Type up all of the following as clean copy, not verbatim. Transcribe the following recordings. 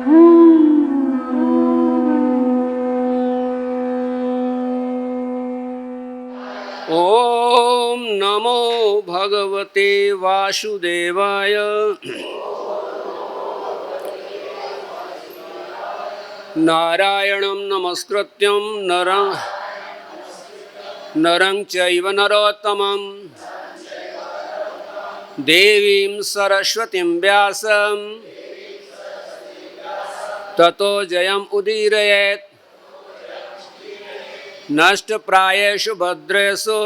ओम नमो भगवते वासुदेवाय। नारायणं नमस्कृत्यं नरं चैव नरोत्तमं देवीं सरस्वतीं व्यासं ततो जयम् उदीरयेत्। नष्टप्रायेषु भद्रेषु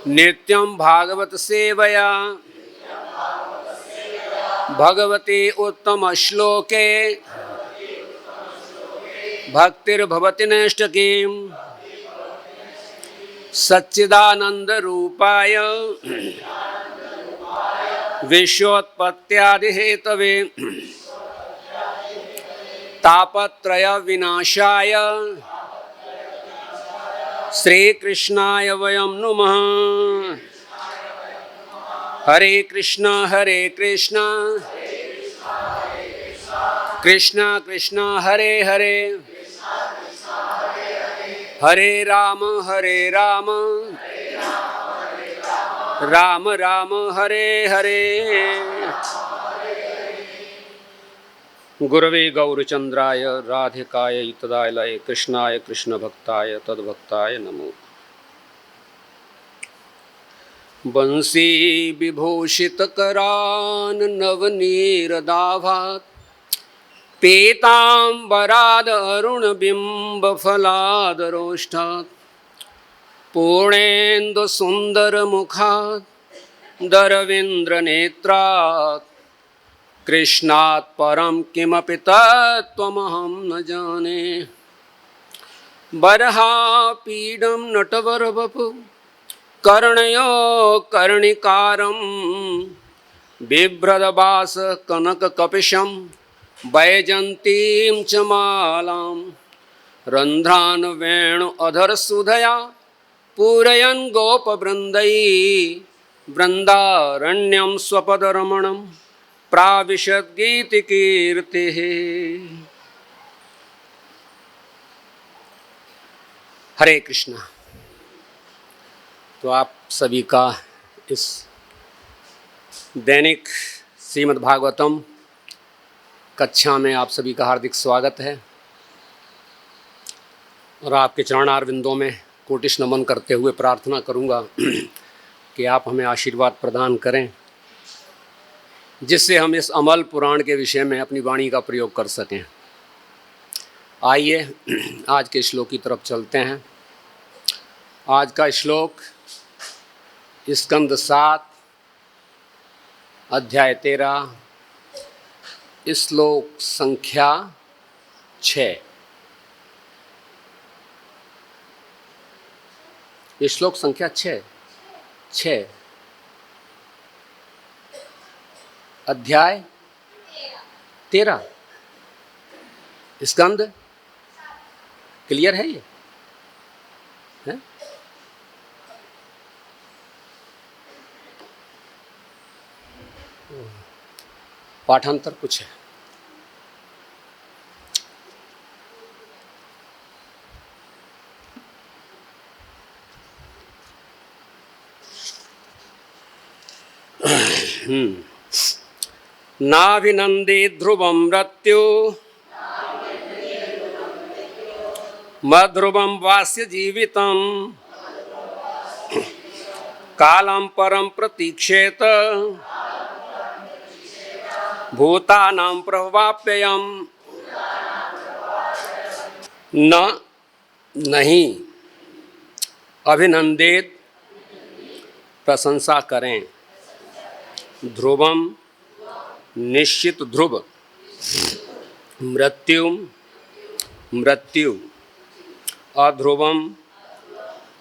नित्यं भागवत सेवया भगवती उत्तम श्लोके भक्तिर्भवति नैष्ठकीम्। सच्चिदानंद रूपाय विश्वोत्पत्त्यादि हेतवे तापत्रय विनाशाय श्रीकृष्णाय वयं नुमः। हरे कृष्णा कृष्णा कृष्णा हरे हरे, हरे राम राम राम हरे हरे। गुरवे गौरचंद्राय राधिकाय तदालय कृष्णाय कृष्ण भक्ताय तद्भक्ताय नमो। बंसी विभूषित करान नवनीरदाभात पीतांबराद अरुण बिंब फलादरोष्ठात् पूर्णेन्दु सुंदर मुखात् दरविंद्र नेत्रात् कृष्णात् परं किमपि तत्त्वमहं न जाने। बर्हापीडं नटवरवपु कर्णयो कर्णिकारं बिभ्रदवास कनककपिशं वैजन्तीं च मालां रन्ध्रान् वेणु अधरसुधया पूरयन् गोपवृन्दैः वृन्दारण्यं स्वपदरमणं प्राविशद्गीतिकीर्तिः। हरे कृष्णा। तो आप सभी का इस दैनिक श्रीमद् भागवतम कक्षा में आप सभी का हार्दिक स्वागत है और आपके चरणारविंदों में कोटिश नमन करते हुए प्रार्थना करूंगा कि आप हमें आशीर्वाद प्रदान करें जिससे हम इस अमल पुराण के विषय में अपनी वाणी का प्रयोग कर सकें। आइए आज के श्लोक की तरफ चलते हैं। आज का श्लोक स्कंद 7 अध्याय 13 श्लोक संख्या 6। श्लोक संख्या 6 अध्याय 13 स्कंद। क्लियर है ये? है? पाठांतर कुछ है? नाभिनंदे ध्रुवं मृत्यु मध्रुवं वास्य जीवितं कालं परं प्रतीक्षेत भूतानां प्रवाप्ययम्। नहीं अभिनंदित प्रशंसा करें, ध्रुवम निश्चित ध्रुव, मृत्यु अध्रुवम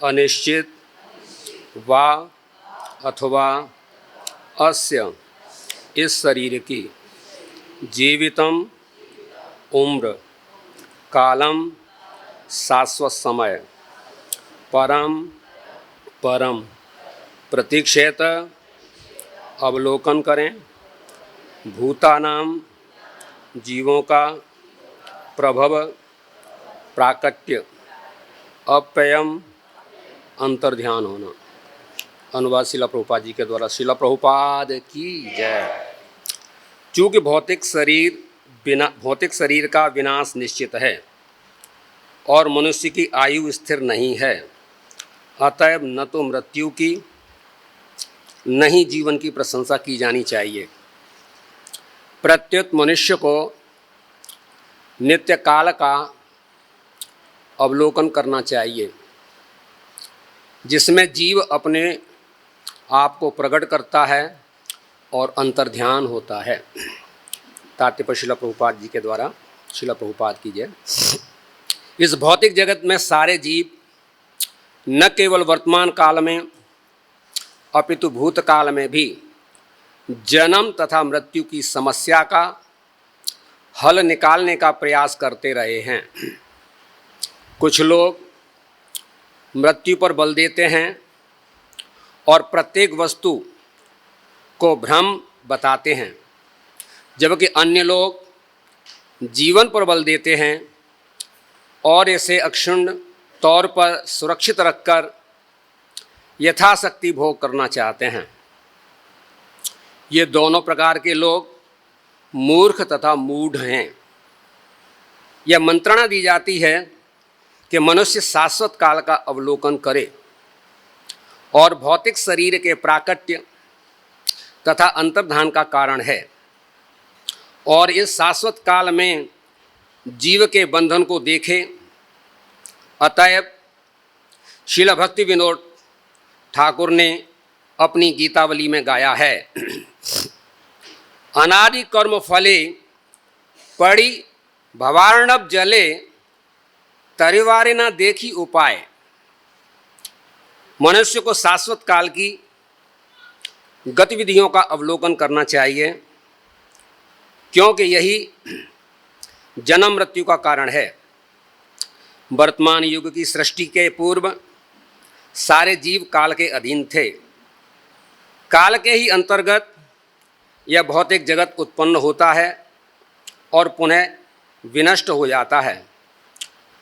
अनिश्चित, वा अथवा अस्य इस शरीर की, जीवितम उम्र, कालम शाश्वत समय, परम प्रतीक्षेत अवलोकन करें, भूतानाम जीवों का प्रभव प्राकट्य अप्ययम अंतर्ध्यान होना। अनुवाद शिला प्रभुपाद जी के द्वारा। शिला प्रभुपाद की जय। चूँकि भौतिक शरीर का विनाश निश्चित है और मनुष्य की आयु स्थिर नहीं है, अतएव न तो मृत्यु की न ही जीवन की प्रशंसा की जानी चाहिए। प्रत्युत मनुष्य को नित्य काल का अवलोकन करना चाहिए, जिसमें जीव अपने आप को प्रकट करता है और अंतर्ध्यान होता है। तात्पर्य शिला प्रभुपाद जी के द्वारा। शिला प्रभुपाद की जय। इस भौतिक जगत में सारे जीव न केवल वर्तमान काल में अपितु भूतकाल में भी जन्म तथा मृत्यु की समस्या का हल निकालने का प्रयास करते रहे हैं। कुछ लोग मृत्यु पर बल देते हैं और प्रत्येक वस्तु को भ्रम बताते हैं, जबकि अन्य लोग जीवन पर बल देते हैं और इसे अक्षुण्ण तौर पर सुरक्षित रखकर यथाशक्ति भोग करना चाहते हैं। ये दोनों प्रकार के लोग मूर्ख तथा मूढ़ हैं। यह मंत्रणा दी जाती है कि मनुष्य शाश्वत काल का अवलोकन करे और भौतिक शरीर के प्राकट्य तथा अंतर्धान का कारण है, और इस शाश्वत काल में जीव के बंधन को देखे। अतएव श्रील भक्ति विनोद ठाकुर ने अपनी गीतावली में गाया है, अनादि कर्म फले पड़ी भवार्णव जले तरिवारे न देखी उपाय। मनुष्य को शाश्वत काल की गतिविधियों का अवलोकन करना चाहिए, क्योंकि यही जन्म मृत्यु का कारण है। वर्तमान युग की सृष्टि के पूर्व सारे जीव काल के अधीन थे। काल के ही अंतर्गत यह भौतिक जगत उत्पन्न होता है और पुनः विनष्ट हो जाता है।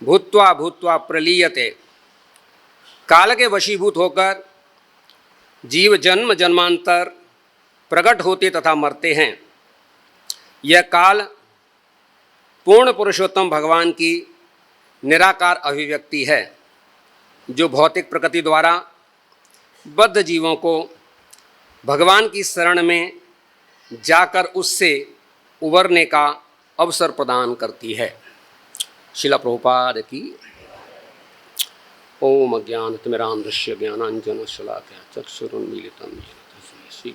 भूत्वा भूत्वा प्रलीयते। काल के वशीभूत होकर जीव जन्म जन्मांतर प्रकट होते तथा मरते हैं। यह काल पूर्ण पुरुषोत्तम भगवान की निराकार अभिव्यक्ति है, जो भौतिक प्रकृति द्वारा बद्ध जीवों को भगवान की शरण में जाकर उससे उबरने का अवसर प्रदान करती है। शिला प्रभुपाद की। ओम अज्ञानतिमिरान्धस्य ज्ञानाञ्जनशलाकया चक्षुरुन्मीलितं येन तस्मै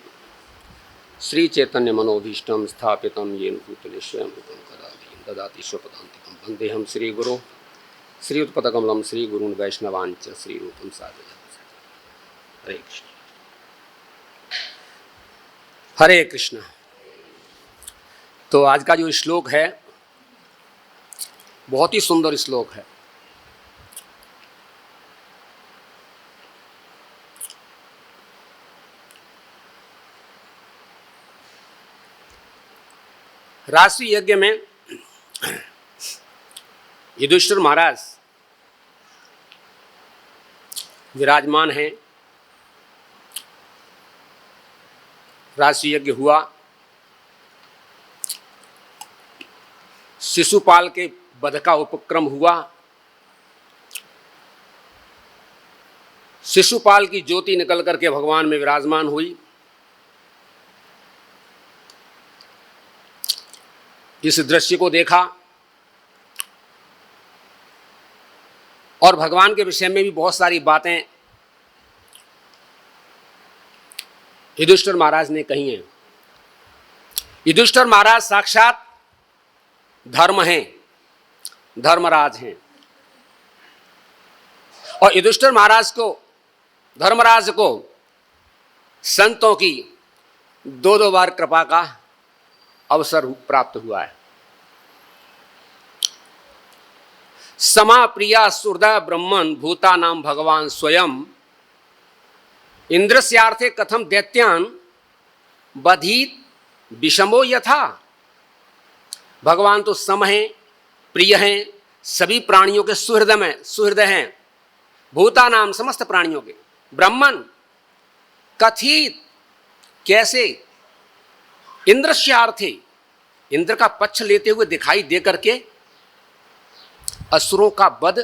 श्री चैतन्य मनोभीष्टं स्थापितं येन भूतले स्वयं रूपं कदा ददाति स्वपदान्तिकं। वन्देऽहं श्रीगुरो श्रीयुतपदकमलं श्रीगुरून् वैष्णवाञ्च श्रीरूपं साग्रजातं। हरे कृष्ण। हरे कृष्ण। तो आज का जो श्लोक है बहुत ही सुंदर श्लोक है। राष्ट्रीय यज्ञ में युधिष्ठिर महाराज विराजमान हैं। राष्ट्रीय यज्ञ हुआ। शिशुपाल के वध का उपक्रम हुआ। शिशुपाल की ज्योति निकल करके भगवान में विराजमान हुई। इस दृश्य को देखा और भगवान के विषय में भी बहुत सारी बातें युधिष्ठिर महाराज ने कही हैं। युधिष्ठिर महाराज साक्षात धर्म हैं, धर्मराज हैं, और युधिष्ठिर महाराज को, धर्मराज को संतों की दो बार कृपा का अवसर प्राप्त हुआ है। समा प्रिया सुहृदा ब्रह्मन भूता नाम भगवान स्वयं इंद्रस्यार्थे कथम दैत्यान बधीत विषमो यथा। भगवान तो सम हैं, प्रिय हैं, सभी प्राणियों के सुहृदय हैं, भूतानाम समस्त प्राणियों के। ब्रह्मन कथित, कैसे? इंद्रस्यार्थे, इंद्र का पक्ष लेते हुए दिखाई दे करके असुरों का वध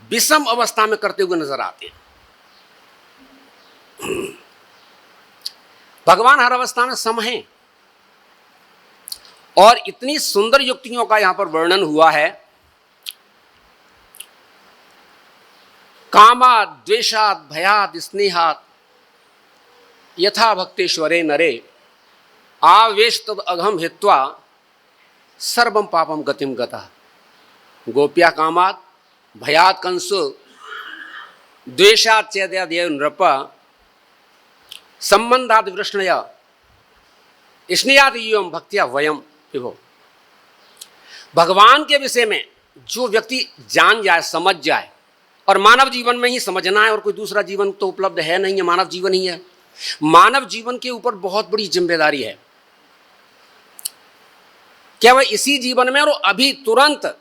विषम अवस्था में करते हुए नजर आते हैं। भगवान हर अवस्था में सम हैं। और इतनी सुंदर युक्तियों का यहां पर वर्णन हुआ है। कामाद द्वेषाद भयाद स्नेहाद यथा भक्तेश्वरे नरे आवेश तद अघम हित्वा सर्वम पापम गतिम गता। गोप्या कामाद भयाद कंसु द्वेषाद चैद्यादेव नृप संबंधाद वृष्णया स्नेहाद एवं भक्तिया वयम विभो। भगवान के विषय में जो व्यक्ति जान जाए, समझ जाए, और मानव जीवन में ही समझना है, और कोई दूसरा जीवन तो उपलब्ध है नहीं है, मानव जीवन ही है। मानव जीवन के ऊपर बहुत बड़ी जिम्मेदारी है। क्या वह इसी जीवन में और अभी तुरंत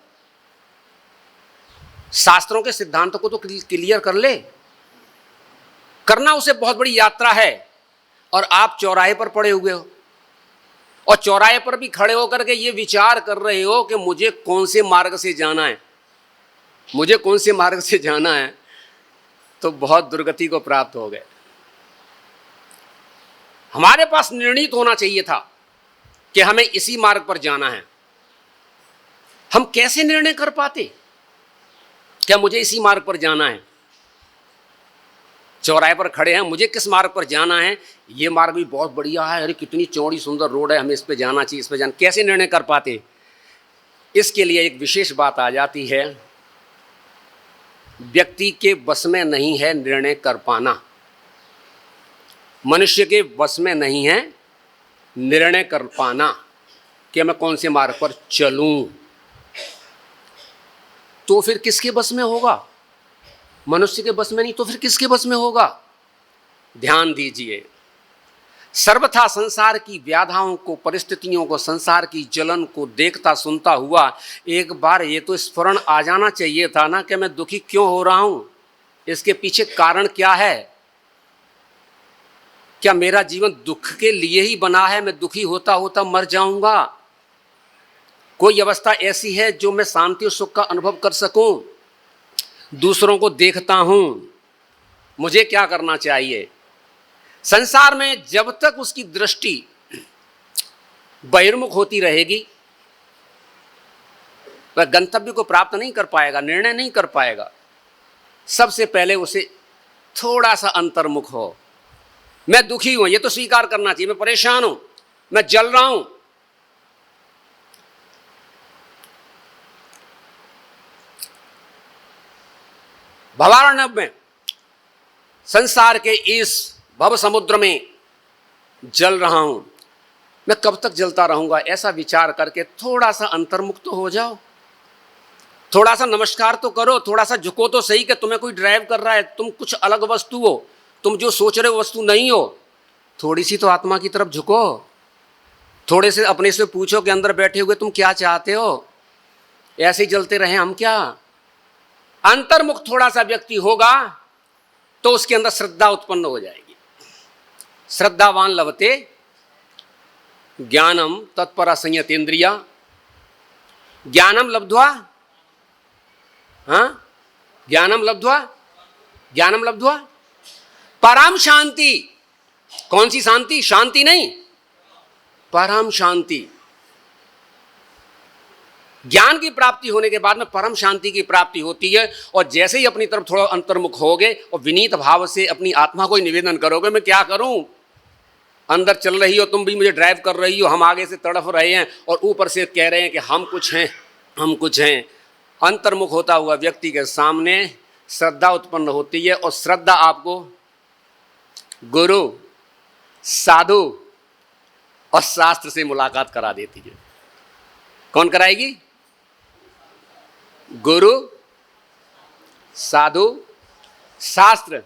शास्त्रों के सिद्धांतों को तो क्लियर कर ले। करना उसे बहुत बड़ी यात्रा है। और आप चौराहे पर पड़े हुए हो, और चौराहे पर भी खड़े होकर के ये विचार कर रहे हो कि मुझे कौन से मार्ग से जाना है, मुझे कौन से मार्ग से जाना है, तो बहुत दुर्गति को प्राप्त हो गए। हमारे पास निर्णित होना चाहिए था कि हमें इसी मार्ग पर जाना है। हम कैसे निर्णय कर पाते क्या मुझे इसी मार्ग पर जाना है? चौराहे पर खड़े हैं, मुझे किस मार्ग पर जाना है? ये मार्ग भी बहुत बढ़िया है, अरे कितनी चौड़ी सुंदर रोड है, हमें इस पे जाना चाहिए, इस पे जाना। कैसे निर्णय कर पाते? इसके लिए एक विशेष बात आ जाती है। व्यक्ति के वश में नहीं है निर्णय कर पाना, मनुष्य के वश में नहीं है निर्णय कर पाना कि मैं कौन से मार्ग पर चलूं। तो फिर किसके बस में होगा? मनुष्य के बस में नहीं तो फिर किसके बस में होगा? ध्यान दीजिए। सर्वथा संसार की व्याधाओं को, परिस्थितियों को, संसार की जलन को देखता सुनता हुआ एक बार ये तो स्फुरण आ जाना चाहिए था ना कि मैं दुखी क्यों हो रहा हूं, इसके पीछे कारण क्या है। क्या मेरा जीवन दुख के लिए ही बना है? मैं दुखी होता होता मर जाऊंगा? कोई अवस्था ऐसी है जो मैं शांति और सुख का अनुभव कर सकूं? दूसरों को देखता हूं, मुझे क्या करना चाहिए? संसार में जब तक उसकी दृष्टि बहिर्मुख होती रहेगी वह गंतव्य को प्राप्त नहीं कर पाएगा, निर्णय नहीं कर पाएगा। सबसे पहले उसे थोड़ा सा अंतर्मुख हो। मैं दुखी हूं, ये तो स्वीकार करना चाहिए, मैं परेशान हूं, मैं जल रहा हूं। भवार्णव में संसार के इस भव समुद्र में जल रहा हूं, मैं कब तक जलता रहूंगा? ऐसा विचार करके थोड़ा सा अंतर्मुख तो हो जाओ, थोड़ा सा नमस्कार तो करो, थोड़ा सा झुको तो सही कि तुम्हें कोई ड्राइव कर रहा है, तुम कुछ अलग वस्तु हो, तुम जो सोच रहे हो वस्तु नहीं हो। थोड़ी सी तो आत्मा की तरफ झुको, थोड़े से अपने से पूछो कि अंदर बैठे हुए तुम क्या चाहते हो? ऐसे ही जलते रहे हम क्या? अंतर्मुख थोड़ा सा व्यक्ति होगा तो उसके अंदर श्रद्धा उत्पन्न हो जाएगी। श्रद्धावान लभते ज्ञानम तत्परा संयतेन्द्रिया। ज्ञानम लब्ध्वा, ज्ञानम लब्ध्वा परम शांति। कौन सी शांति? शांति नहीं, परम शांति। ज्ञान की प्राप्ति होने के बाद में परम शांति की प्राप्ति होती है। और जैसे ही अपनी तरफ थोड़ा अंतर्मुख होगे और विनीत भाव से अपनी आत्मा को निवेदन करोगे, मैं क्या करूं? अंदर चल रही हो तुम भी, मुझे ड्राइव कर रही हो, हम आगे से तड़फ रहे हैं और ऊपर से कह रहे हैं कि हम कुछ हैं, हम कुछ हैं। अंतर्मुख होता हुआ व्यक्ति के सामने श्रद्धा उत्पन्न होती है, और श्रद्धा आपको गुरु, साधु और शास्त्र से मुलाकात करा देती है। कौन कराएगी? गुरु, साधु, शास्त्र।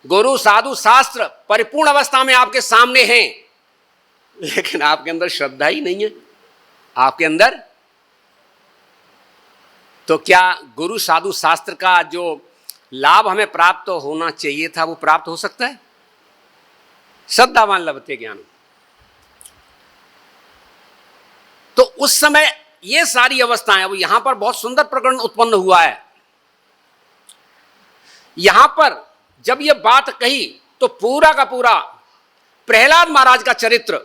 गुरु, साधु, शास्त्र परिपूर्ण अवस्था में आपके सामने हैं। लेकिन आपके अंदर श्रद्धा ही नहीं है आपके अंदर, तो क्या गुरु साधु शास्त्र का जो लाभ हमें प्राप्त होना चाहिए था वो प्राप्त हो सकता है? श्रद्धावान लभते ज्ञान। तो उस समय ये सारी अवस्थाएं, अब यहां पर बहुत सुंदर प्रकरण उत्पन्न हुआ है। यहां पर जब ये बात कही तो पूरा का पूरा प्रहलाद महाराज का चरित्र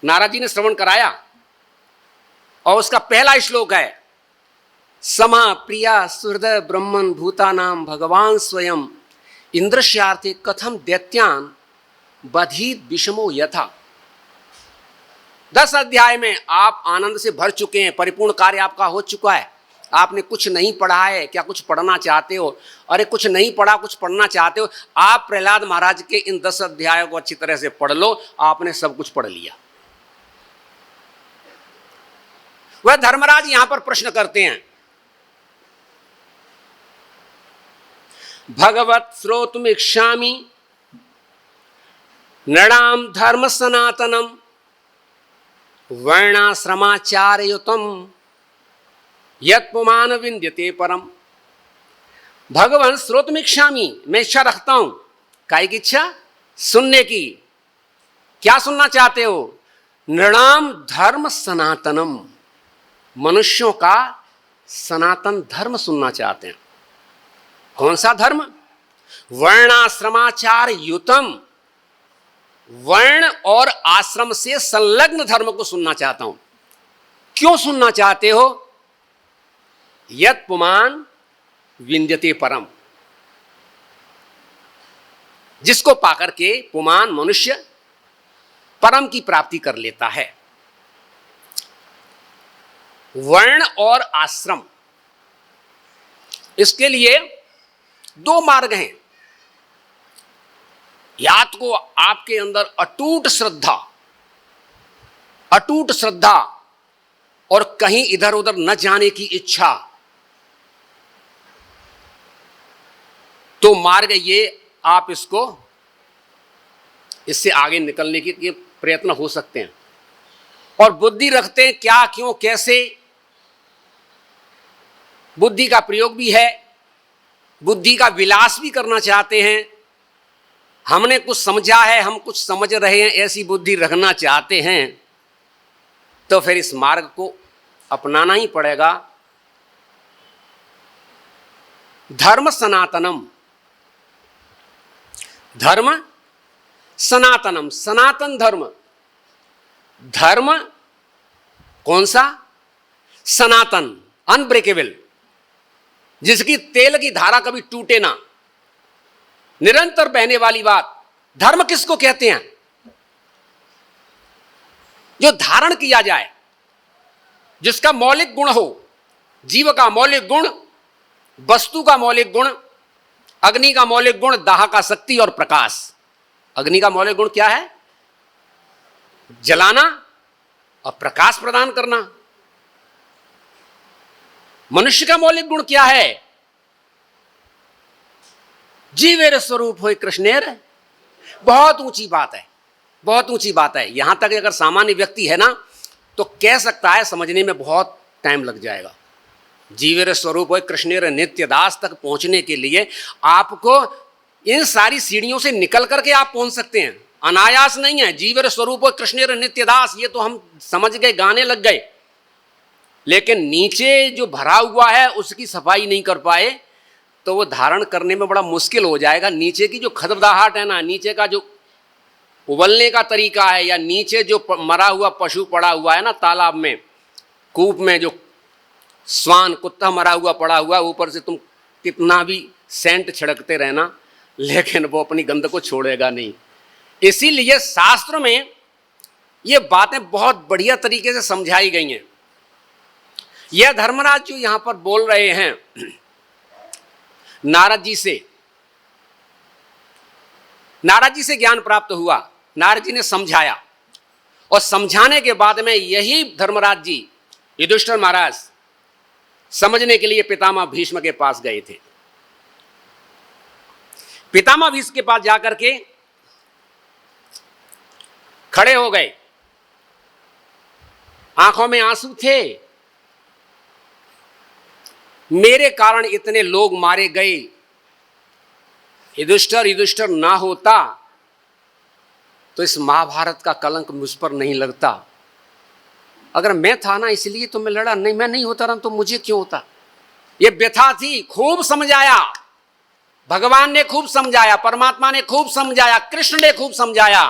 नारद जी ने श्रवण कराया, और उसका पहला श्लोक है, समा प्रिया सुहृदय ब्रह्मन भूतानाम भगवान स्वयं इंद्रश्यार्थे कथम दैत्यान बधीत विषमो यथा। 10 अध्याय में आप आनंद से भर चुके हैं, परिपूर्ण कार्य आपका हो चुका है। आपने कुछ नहीं पढ़ा है, क्या कुछ पढ़ना चाहते हो? अरे कुछ नहीं पढ़ा, कुछ पढ़ना चाहते हो, आप प्रहलाद महाराज के इन 10 अध्यायों को अच्छी तरह से पढ़ लो, आपने सब कुछ पढ़ लिया। वह धर्मराज यहां पर प्रश्न करते हैं, भगवत श्रोतुम इच्छामि नृणाम धर्म सनातनम वर्णाश्रमाचार्युतम यत् पुमान विंद्यते परम। भगवान श्रोतुम इच्छामि, मैं इच्छा रखता हूं। काय की इच्छा? सुनने की। क्या सुनना चाहते हो? नृणाम धर्म सनातनम, मनुष्यों का सनातन धर्म सुनना चाहते हैं। कौन सा धर्म? वर्णाश्रमाचार युतम, वर्ण और आश्रम से संलग्न धर्म को सुनना चाहता हूं। क्यों सुनना चाहते हो? यत् पुमान विंद्यते परम, जिसको पाकर के पुमान मनुष्य परम की प्राप्ति कर लेता है। वर्ण और आश्रम, इसके लिए 2 मार्ग हैं। या तो आपके अंदर अटूट श्रद्धा और कहीं इधर उधर न जाने की इच्छा, तो मार्ग ये, आप इससे आगे निकलने के प्रयत्न हो सकते हैं। और बुद्धि रखते हैं, क्या क्यों कैसे, बुद्धि का प्रयोग भी है, बुद्धि का विलास भी करना चाहते हैं। हमने कुछ समझा है, हम कुछ समझ रहे हैं, ऐसी बुद्धि रखना चाहते हैं, तो फिर इस मार्ग को अपनाना ही पड़ेगा। धर्म सनातनम, धर्म सनातनम, सनातन धर्म। धर्म कौन सा? सनातन, अनब्रेकेबल, जिसकी तेल की धारा कभी टूटे ना, निरंतर बहने वाली बात। धर्म किसको कहते हैं? जो धारण किया जाए, जिसका मौलिक गुण हो। जीव का मौलिक गुण, वस्तु का मौलिक गुण, अग्नि का मौलिक गुण दाह का शक्ति और प्रकाश। अग्नि का मौलिक गुण क्या है? जलाना और प्रकाश प्रदान करना। मनुष्य का मौलिक गुण क्या है? जीवेर स्वरूप होय कृष्णेर। बहुत ऊंची बात है, बहुत ऊंची बात है। यहां तक अगर सामान्य व्यक्ति है ना, तो कह सकता है, समझने में बहुत टाइम लग जाएगा। जीवेर स्वरूप होय कृष्णेर नित्य दास तक पहुंचने के लिए आपको इन सारी सीढ़ियों से निकल करके आप पहुंच सकते हैं, अनायास नहीं है। जीवेर स्वरूप होय कृष्णेर नित्य दास, ये तो हम समझ गए, गाने लग गए, लेकिन नीचे जो भरा हुआ है उसकी सफाई नहीं कर पाए तो वो धारण करने में बड़ा मुश्किल हो जाएगा। नीचे की जो खदबदाहट है ना, नीचे का जो उबलने का तरीका है, या नीचे जो मरा हुआ पशु पड़ा हुआ है ना तालाब में, कूप में, जो स्वान कुत्ता मरा हुआ पड़ा हुआ, ऊपर से तुम कितना भी सेंट छिड़कते रहना, लेकिन वो अपनी गंध को छोड़ेगा नहीं। इसीलिए शास्त्र में ये बातें बहुत बढ़िया तरीके से समझाई गई हैं। यह धर्मराज जो यहां पर बोल रहे हैं नारद जी से, नारद जी से ज्ञान प्राप्त हुआ, नारद जी ने समझाया, और समझाने के बाद में यही धर्मराज जी, युधिष्ठिर महाराज, समझने के लिए पितामह भीष्म के पास गए थे। पितामह भीष्म के पास जाकर के खड़े हो गए, आंखों में आंसू थे। मेरे कारण इतने लोग मारे गए, युधिष्ठिर ना होता तो इस महाभारत का कलंक मुझ पर नहीं लगता। अगर मैं था ना इसलिए तो मैं लड़ा, नहीं मैं नहीं होता रहा तो मुझे क्यों होता। ये व्यथा थी। खूब समझाया, भगवान ने खूब समझाया, परमात्मा ने खूब समझाया, कृष्ण ने खूब समझाया,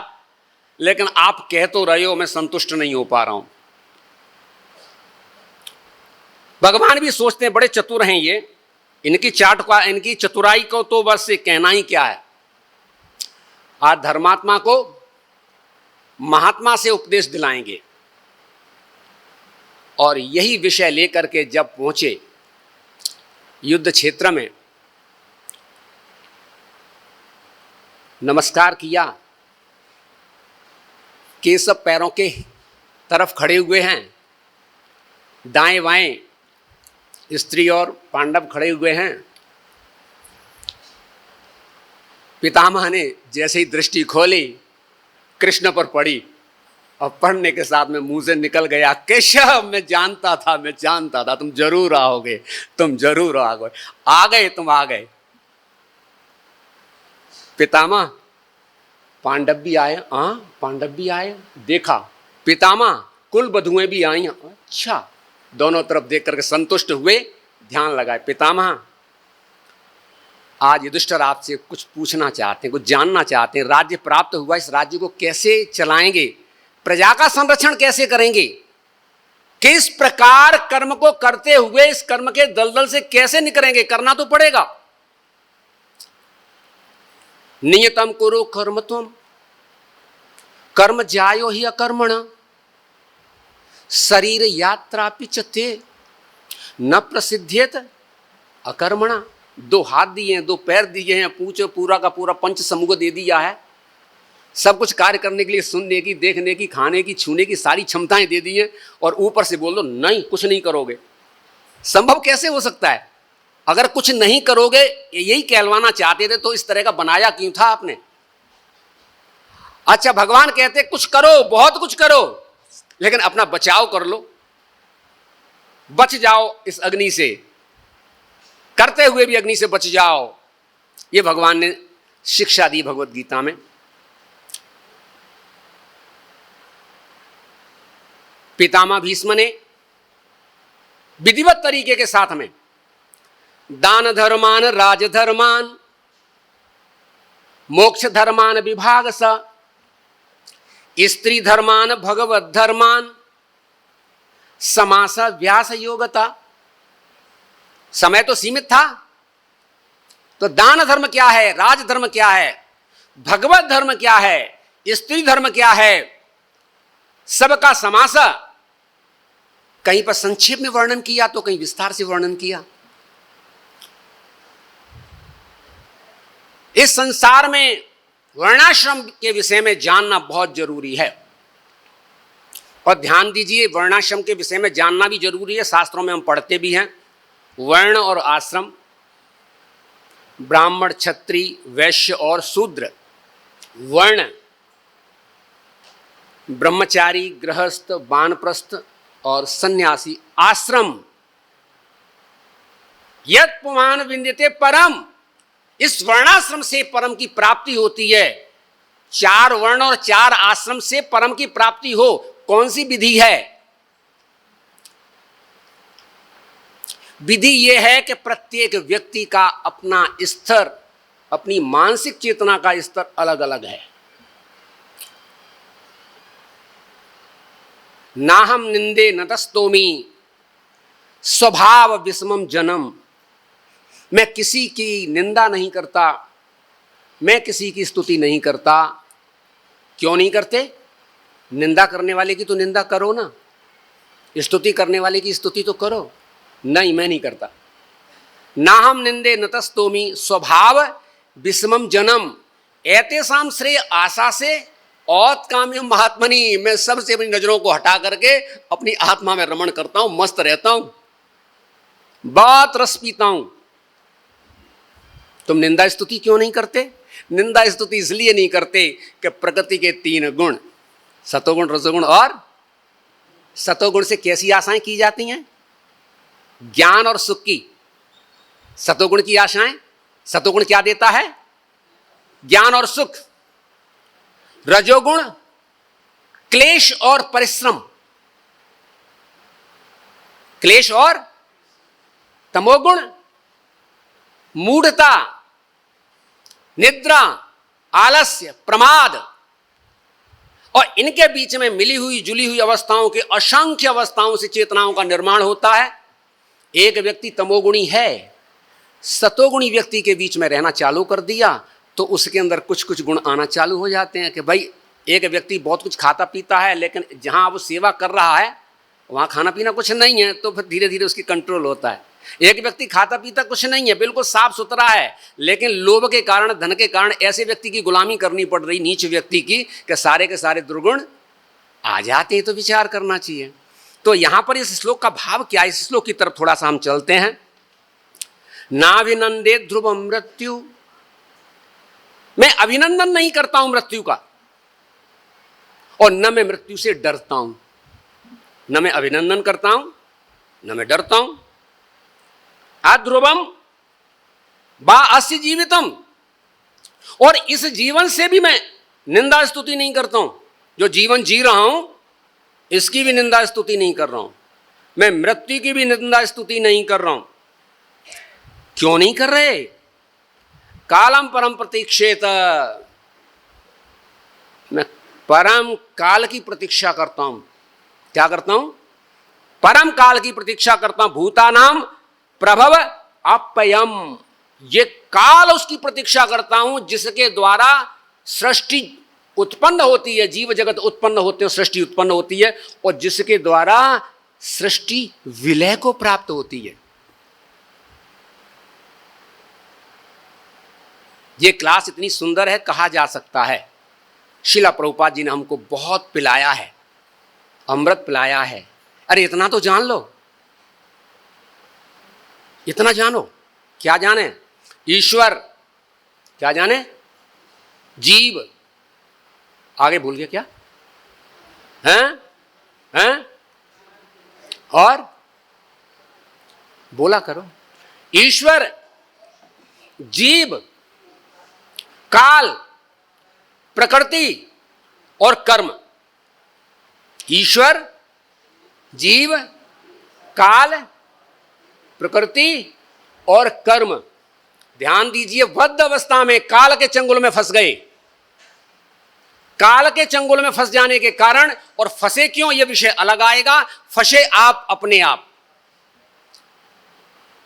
लेकिन आप कह तो रहे हो, मैं संतुष्ट नहीं हो पा रहा हूं। भगवान भी सोचते हैं बड़े चतुर हैं ये, इनकी चतुराई को तो बस कहना ही क्या है। आज धर्मात्मा को महात्मा से उपदेश दिलाएंगे, और यही विषय लेकर के जब पहुंचे युद्ध क्षेत्र में, नमस्कार किया, केशव पैरों के तरफ खड़े हुए हैं, दाएं बाएं स्त्री और पांडव खड़े हुए हैं। पितामह ने जैसे ही दृष्टि खोली कृष्ण पर पड़ी, और पढ़ने के साथ में मुंह से निकल गया, केशव मैं जानता था तुम जरूर आओगे, तुम जरूर आओगे, आ गए तुम आ गए। पितामह पांडव भी आए, हाँ पांडव भी आए, देखा पितामह कुल बधुएं भी आई, अच्छा, दोनों तरफ देख करके संतुष्ट हुए, ध्यान लगाए। पितामह आज युधिष्ठिर आपसे कुछ पूछना चाहते हैं, कुछ जानना चाहते हैं। राज्य प्राप्त हुआ, इस राज्य को कैसे चलाएंगे, प्रजा का संरक्षण कैसे करेंगे, किस प्रकार कर्म को करते हुए इस कर्म के दलदल से कैसे निकलेंगे, करना तो पड़ेगा। नियतम कुरु कर्म तुम कर्म जायो ही अकर्मण शरीर यात्रा पिचते न प्रसिद्ध्येत अकर्मणा। दो हाथ दिए हैं, दो पैर दिए हैं, पूछो पूरा का पूरा पंच समूह दे दिया है, सब कुछ कार्य करने के लिए, सुनने की, देखने की, खाने की, छूने की सारी क्षमताएं दे दी हैं, और ऊपर से बोल दो नहीं कुछ नहीं करोगे। संभव कैसे हो सकता है? अगर कुछ नहीं करोगे यही कहलवाना चाहते थे तो इस तरह का बनाया क्यों था आपने? अच्छा, भगवान कहते कुछ करो, बहुत कुछ करो, लेकिन अपना बचाव कर लो, बच जाओ इस अग्नि से, करते हुए भी अग्नि से बच जाओ। ये भगवान ने शिक्षा दी भगवत गीता में। पितामह भीष्म ने विधिवत तरीके के साथ में दान धर्मान राजधर्मान मोक्ष धर्मान विभाग स स्त्री धर्मान भगवत धर्मान समास व्यास योगता। समय तो सीमित था, तो दान धर्म क्या है, राजधर्म क्या है, भगवत धर्म क्या है, स्त्री धर्म क्या है, सबका समास कहीं पर संक्षेप में वर्णन किया तो कहीं विस्तार से वर्णन किया। इस संसार में वर्णाश्रम के विषय में जानना बहुत जरूरी है, और ध्यान दीजिए वर्णाश्रम के विषय में जानना भी जरूरी है। शास्त्रों में हम पढ़ते भी हैं, वर्ण और आश्रम, ब्राह्मण क्षत्रिय वैश्य और शूद्र, वर्ण ब्रह्मचारी गृहस्थ वानप्रस्थ और सन्यासी, आश्रम यत् पुमान विंद्यते परम, इस वर्णाश्रम से परम की प्राप्ति होती है। 4 वर्ण और 4 आश्रम से परम की प्राप्ति हो, कौन सी विधि है? विधि यह है कि प्रत्येक व्यक्ति का अपना स्तर, अपनी मानसिक चेतना का स्तर अलग अलग है। नाहम निंदे नतस्तोमी स्वभाव विषमम जनम, मैं किसी की निंदा नहीं करता, मैं किसी की स्तुति नहीं करता। क्यों नहीं करते? निंदा करने वाले की तो निंदा करो ना, स्तुति करने वाले की स्तुति तो करो। नहीं, मैं नहीं करता। नाहम निंदे नतस्तोमी स्वभाव विषमम जनम एतेषाम श्रेय आशा से औत्काम्यम महात्मनि, मैं सबसे अपनी नजरों को हटा करके अपनी आत्मा में रमण करता हूं, मस्त रहता हूं, बहुत रस पीता हूं। तुम निंदा स्तुति क्यों नहीं करते? निंदा स्तुति इसलिए नहीं करते कि प्रकृति के 3 गुण सतोगुण, रजोगुण और सतोगुण से कैसी आशाएं की जाती हैं? ज्ञान और सुख की। सतोगुण की आशाएं, सतोगुण क्या देता है? ज्ञान और सुख। रजोगुण क्लेश और परिश्रम। क्लेश और तमोगुण मूढ़ता, निद्रा, आलस्य, प्रमाद। और इनके बीच में मिली हुई जुली हुई अवस्थाओं के असंख्य अवस्थाओं से चेतनाओं का निर्माण होता है। एक व्यक्ति तमोगुणी है, सतोगुणी व्यक्ति के बीच में रहना चालू कर दिया तो उसके अंदर कुछ कुछ गुण आना चालू हो जाते हैं कि भाई एक व्यक्ति बहुत कुछ खाता पीता है लेकिन जहां वो सेवा कर रहा है वहां खाना पीना कुछ नहीं है, तो फिर धीरे धीरे उसकी कंट्रोल होता है। एक व्यक्ति खाता पीता कुछ नहीं है, बिल्कुल साफ सुथरा है, लेकिन लोभ के कारण, धन के कारण ऐसे व्यक्ति की गुलामी करनी पड़ रही, नीच व्यक्ति की, कि सारे के सारे दुर्गुण आ जाते हैं। तो विचार करना चाहिए। तो यहां पर इस श्लोक का भाव क्या है, इस श्लोक की तरफ थोड़ा सा हम चलते हैं। नाभिनंदे ध्रुव मृत्यु, मैं अभिनंदन नहीं करता हूं मृत्यु का, और न मैं मृत्यु से डरता हूं। न मैं अभिनंदन करता हूं, न मैं डरता हूं। अध्रुवम बा अस्य जीवितम, और इस जीवन से भी मैं निंदा स्तुति नहीं करता हूं। जो जीवन जी रहा हूं इसकी भी निंदा स्तुति नहीं कर रहा हूं। मैं मृत्यु की भी निंदा स्तुति नहीं कर रहा हूं। क्यों नहीं कर रहे? कालम परम प्रतीक्षेत, मैं परम काल की प्रतीक्षा करता हूं। क्या करता हूं? परम काल की प्रतीक्षा करता हूं। भूतानाम प्रभव अपयम, ये काल उसकी प्रतीक्षा करता हूं जिसके द्वारा सृष्टि उत्पन्न होती है, जीव जगत उत्पन्न होते हैं, सृष्टि उत्पन्न होती है, और जिसके द्वारा सृष्टि विलय को प्राप्त होती है। ये क्लास इतनी सुंदर है, कहा जा सकता है शिला प्रभुपाद जी ने हमको बहुत पिलाया है, अमृत पिलाया है। अरे इतना तो जान लो, इतना जानो। क्या जाने? ईश्वर। क्या जाने? जीव। आगे भूल गया क्या? हैं? और बोला करो। ईश्वर, जीव, काल, प्रकृति और कर्म। ईश्वर, जीव, काल, प्रकृति और कर्म। ध्यान दीजिए, बद्ध अवस्था में काल के चंगुल में फंस गए। काल के चंगुल में फंस जाने के कारण, और फंसे क्यों यह विषय अलग आएगा, फंसे आप अपने आप।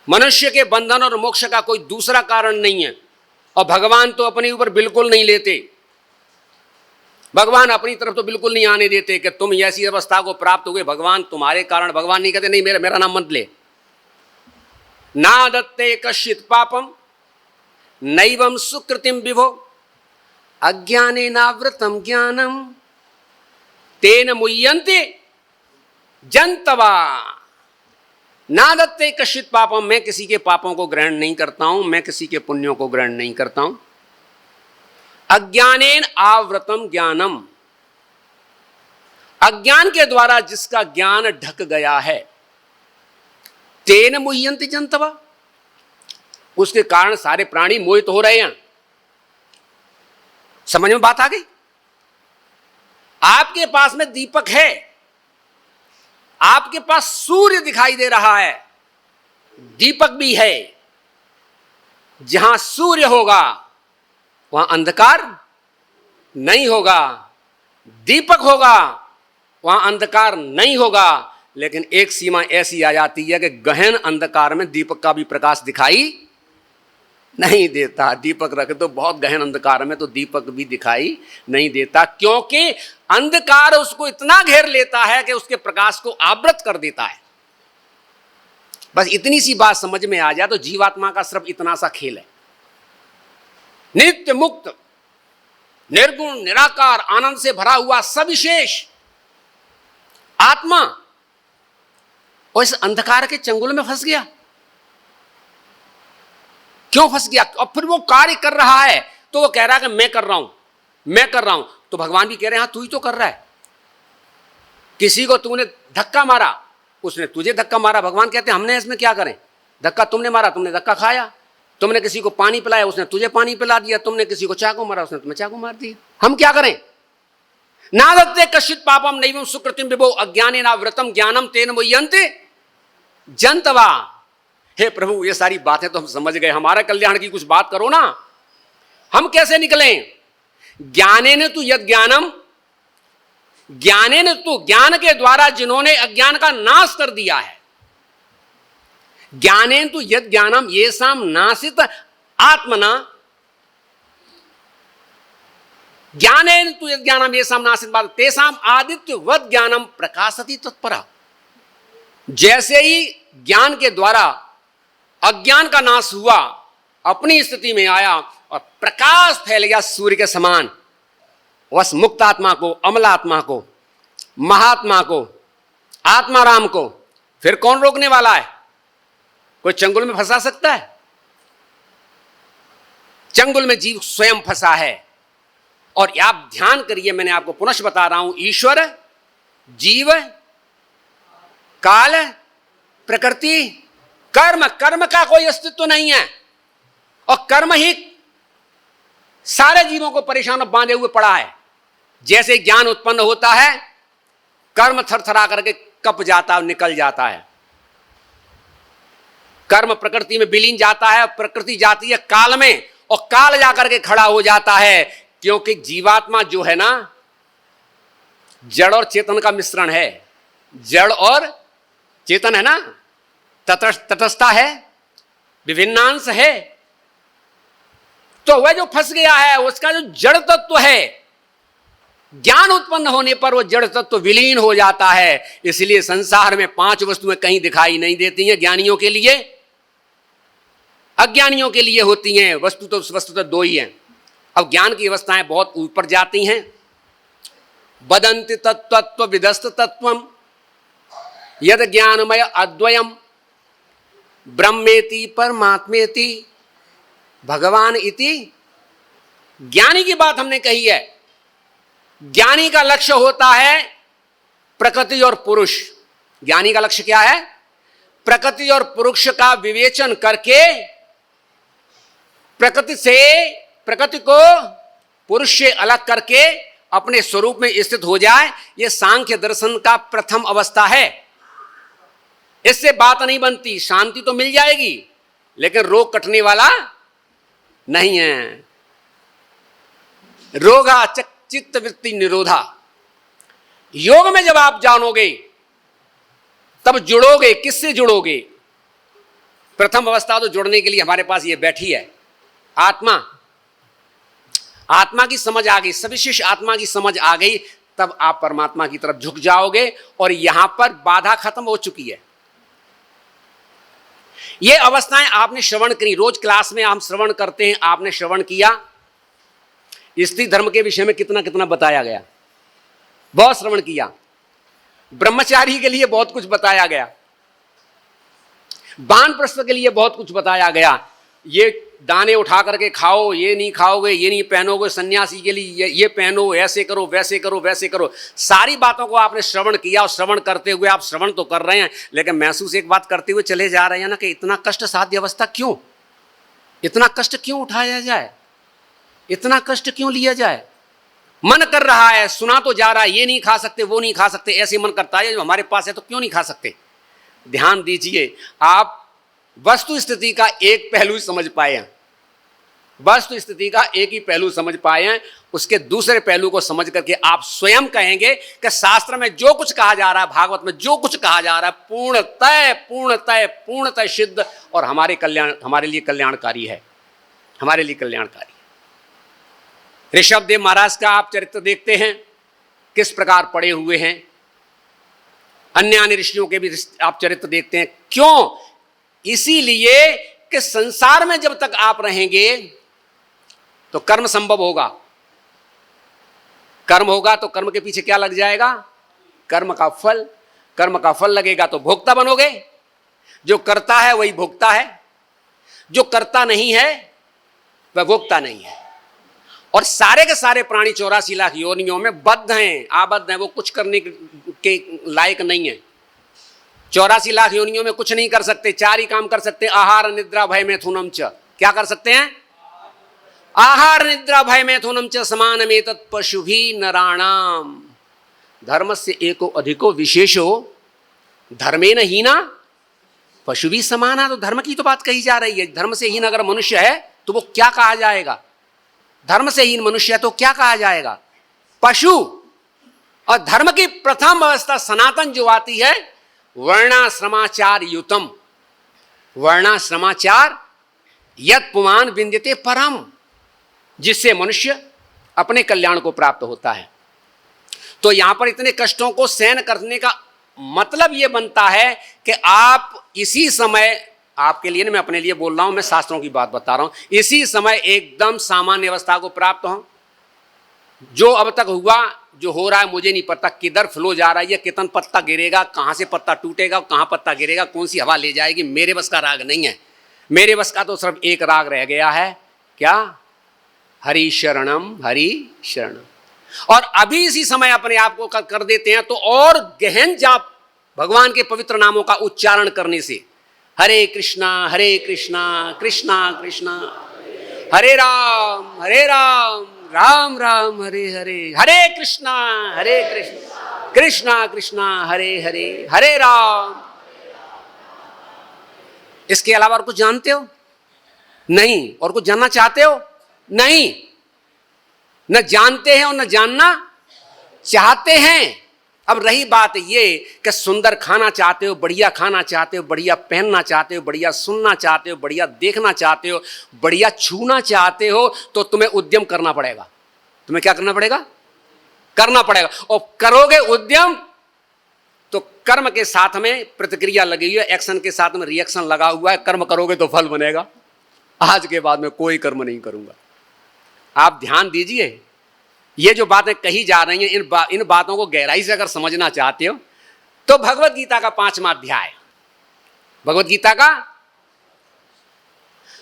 मनुष्य के बंधन और मोक्ष का कोई दूसरा कारण नहीं है, और भगवान तो अपने ऊपर बिल्कुल नहीं लेते। भगवान अपनी तरफ तो बिल्कुल नहीं आने देते कि तुम ऐसी अवस्था को प्राप्त हुए, भगवान तुम्हारे कारण। भगवान नहीं कहते नहीं मेरा नाम मत ले। ना दत्ते कश्चित पापम नैवं सुकृतिम विभो अज्ञानेनावृतम ज्ञानम तेन मुह्यन्ते जन्तवा। ना दत्ते कश्चित पापम, मैं किसी के पापों को ग्रहण नहीं करता हूं, मैं किसी के पुण्यों को ग्रहण नहीं करता हूं। अज्ञानेन आवृतम ज्ञानम, अज्ञान के द्वारा जिसका ज्ञान ढक गया है, तेन मुह्यन्ते जन्तवा, उसके कारण सारे प्राणी मोहित हो रहे हैं। समझ में बात आ गई? आपके पास में दीपक है, आपके पास सूर्य दिखाई दे रहा है, दीपक भी है। जहां सूर्य होगा वहां अंधकार नहीं होगा, दीपक होगा वहां अंधकार नहीं होगा। लेकिन एक सीमा ऐसी आ जाती है कि गहन अंधकार में दीपक का भी प्रकाश दिखाई नहीं देता। दीपक रख दो बहुत गहन अंधकार में तो दीपक भी दिखाई नहीं देता, क्योंकि अंधकार उसको इतना घेर लेता है कि उसके प्रकाश को आवृत कर देता है। बस इतनी सी बात समझ में आ जाए तो जीवात्मा का सिर्फ इतना सा खेल है। नित्य मुक्त, निर्गुण, निराकार, आनंद से भरा हुआ सविशेष आत्मा, और इस अंधकार के चंगुल में फंस गया। क्यों फंस गया? और फिर वो कार्य कर रहा है तो वो कह रहा है कि मैं कर रहा हूं, मैं कर रहा हूं। तो भगवान भी कह रहे हैं हाँ तू ही तो कर रहा है, किसी को तूने धक्का मारा, उसने तुझे धक्का मारा, भगवान कहते हैं हमने इसमें क्या करें, धक्का तुमने मारा, तुमने धक्का खाया। तुमने किसी को पानी पिलाया, उसने तुझे पानी पिला दिया। तुमने किसी को चाकू मारा, उसने तुम्हें चाकू मार दिया। हम क्या करें? नादत्ते कश्चित् पापम नैवं सुकृतिं विभो अज्ञानेन व्रतम ज्ञानम तेन मुह्यन्ते जन्तवा। हे प्रभु, ये सारी बातें तो हम समझ गए, हमारा कल्याण की कुछ बात करो ना। हम कैसे निकलें? ज्ञानेन तु यद ज्ञानम, ज्ञानेन तु, ज्ञान के द्वारा जिन्होंने अज्ञान का नाश कर दिया है, ज्ञानेन तु यद ज्ञानम येषाम नासित आत्मना, ज्ञानेन तु यद ज्ञानम येषाम नासित तेषाम आदित्यवत् ज्ञानम प्रकाशति तत्परा। जैसे ही ज्ञान के द्वारा अज्ञान का नाश हुआ, अपनी स्थिति में आया और प्रकाश फैल गया सूर्य के समान, वस मुक्त आत्मा को, अमला आत्मा को, महात्मा को, आत्माराम को फिर कौन रोकने वाला है? कोई चंगुल में फंसा सकता है? चंगुल में जीव स्वयं फंसा है। और आप ध्यान करिए, मैंने आपको पुनः बता रहा हूं, ईश्वर, जीव, काल, प्रकृति, कर्म, कर्म का कोई अस्तित्व नहीं है। और कर्म ही सारे जीवों को परेशान और बांधे हुए पड़ा है। जैसे ज्ञान उत्पन्न होता है, कर्म थरथरा करके कप जाता है, निकल जाता है। कर्म प्रकृति में विलीन जाता है, प्रकृति जाती है काल में, और काल जाकर के खड़ा हो जाता है। क्योंकि जीवात्मा जो है ना, जड़ और चेतन का मिश्रण है। जड़ और चेतन है ना, तटस्थता है, विभिन्नांश है। तो वह जो फंस गया है, उसका जो जड़ तत्व है, ज्ञान उत्पन्न होने पर वो जड़ तत्व विलीन हो जाता है। इसलिए संसार में 5 वस्तुएं कहीं दिखाई नहीं देती हैं। ज्ञानियों के लिए, अज्ञानियों के लिए होती हैं। वस्तुतः 2 ही हैं। अब ज्ञान की अवस्थाएं बहुत ऊपर जाती हैं। वदन्ति तत्त्व विदस्त तत्वम यद ज्ञानमय अद्वयम ब्रह्मेति परमात्मेति भगवान इति। ज्ञानी की बात हमने कही है। ज्ञानी का लक्ष्य होता है प्रकृति और पुरुष। ज्ञानी का लक्ष्य क्या है? प्रकृति और पुरुष का विवेचन करके प्रकृति को पुरुष से अलग करके अपने स्वरूप में स्थित हो जाए। यह सांख्य दर्शन का प्रथम अवस्था है। इससे बात नहीं बनती। शांति तो मिल जाएगी, लेकिन रोग कटने वाला नहीं है। रोगा चित्त वृत्ति निरोधा। योग में जब आप जानोगे, तब जुड़ोगे। किससे जुड़ोगे? प्रथम अवस्था तो जुड़ने के लिए हमारे पास ये बैठी है, आत्मा। आत्मा की समझ आ गई, सविशेष आत्मा की समझ आ गई, तब आप परमात्मा की तरफ झुक जाओगे। और यहां पर बाधा खत्म हो चुकी है। ये अवस्थाएं आपने श्रवण करी। रोज क्लास में हम श्रवण करते हैं, आपने श्रवण किया। स्त्री धर्म के विषय में कितना कितना बताया गया, बहुत श्रवण किया। ब्रह्मचारी के लिए बहुत कुछ बताया गया, वानप्रस्थ के लिए बहुत कुछ बताया गया। ये दाने उठा करके खाओ, ये नहीं खाओगे, ये नहीं पहनोगे, सन्यासी के लिए ये पहनो, ऐसे करो, वैसे करो, वैसे करो। सारी बातों को आपने श्रवण किया। और श्रवण करते हुए आप श्रवण तो कर रहे हैं, लेकिन महसूस एक बात करते हुए चले जा रहे हैं ना, कि इतना कष्ट साध्य अवस्था क्यों, इतना कष्ट क्यों उठाया जाए, इतना कष्ट क्यों लिया जाए। मन कर रहा है, सुना तो जा रहा है, ये नहीं खा सकते, वो नहीं खा सकते, ऐसे मन करता है। जो हमारे पास है तो क्यों नहीं खा सकते। ध्यान दीजिए, आप वस्तु स्थिति का एक पहलू समझ पाए हैं। वस्तु स्थिति का एक ही पहलू समझ पाए हैं। उसके दूसरे पहलू को समझ करके आप स्वयं कहेंगे कि शास्त्र में जो कुछ कहा जा रहा है, भागवत में जो कुछ कहा जा रहा है, पूर्णतः पूर्णतः पूर्णतः सिद्ध और हमारे लिए कल्याणकारी है, हमारे लिए कल्याणकारी। ऋषभदेव महाराज का आप चरित्र देखते हैं, किस प्रकार पड़े हुए हैं। अन्य ऋषियों के भी आप चरित्र देखते हैं। क्यों? इसीलिए कि संसार में जब तक आप रहेंगे तो कर्म संभव होगा। कर्म होगा तो कर्म के पीछे क्या लग जाएगा? कर्म का फल। कर्म का फल लगेगा तो भोक्ता बनोगे। जो करता है वही भोक्ता है, जो करता नहीं है वह भोक्ता नहीं है। और सारे के सारे प्राणी 84 लाख योनियों में बद्ध हैं, आबद्ध हैं, वो कुछ करने के लायक नहीं है। 84 लाख योनियों में कुछ नहीं कर सकते, 4 ही काम कर सकते हैं, आहार निद्रा भय मैथुनम च। क्या कर सकते हैं? आहार निद्रा भय मैथुनम च समानमेतत् पशुभिः नराणाम। धर्म से एको अधिको विशेषो धर्मेण हीना पशुभिः समाना। तो धर्म की तो बात कही जा रही है। धर्म से हीन अगर मनुष्य है तो वो क्या कहा जाएगा? धर्म से हीन मनुष्य है तो क्या कहा जाएगा? पशु। और धर्म की प्रथम अवस्था सनातन जो आती है, वर्णाश्रमाचार युतम, वर्णाश्रमाचार यत् पुमान विंद्यते परम, जिससे मनुष्य अपने कल्याण को प्राप्त होता है। तो यहां पर इतने कष्टों को सहन करने का मतलब यह बनता है कि आप इसी समय, आपके लिए नहीं, मैं अपने लिए बोल रहा हूं, मैं शास्त्रों की बात बता रहा हूं, इसी समय एकदम सामान्य अवस्था को प्राप्त हो। जो अब तक हुआ, जो हो रहा है, मुझे नहीं पता किधर फ्लो जा रहा है, ये कितना पत्ता गिरेगा, कहां से पत्ता टूटेगा, कहां पत्ता गिरेगा, कौन सी हवा ले जाएगी, मेरे बस का राग नहीं है। मेरे बस का तो सिर्फ एक राग रह गया है, क्या? हरि शरणम, हरि शरणम। और अभी इसी समय अपने आप को कर देते हैं तो और गहन जाप भगवान के पवित्र नामों का उच्चारण करने से, हरे कृष्णा कृष्णा कृष्णा हरे राम राम राम हरे हरे, हरे कृष्णा कृष्णा कृष्णा हरे हरे, हरे राम। इसके अलावा और कुछ जानते हो? नहीं। और कुछ जानना चाहते हो? नहीं। न जानते हैं और न जानना चाहते हैं। अब रही बात ये कि सुंदर खाना चाहते हो, बढ़िया खाना चाहते हो, बढ़िया पहनना चाहते हो, बढ़िया सुनना चाहते हो, बढ़िया देखना चाहते हो, बढ़िया छूना चाहते हो, तो तुम्हें उद्यम करना पड़ेगा। तुम्हें क्या करना पड़ेगा? करना पड़ेगा। और करोगे उद्यम तो कर्म के साथ में प्रतिक्रिया लगी हुई है, एक्शन के साथ में रिएक्शन लगा हुआ है। कर्म करोगे तो फल बनेगा। आज के बाद में कोई कर्म नहीं करूंगा। आप ध्यान दीजिए, ये जो बातें कही जा रही हैं, इन बातों को गहराई से अगर समझना चाहते हो तो भगवत गीता का 5वां अध्याय, भगवत गीता का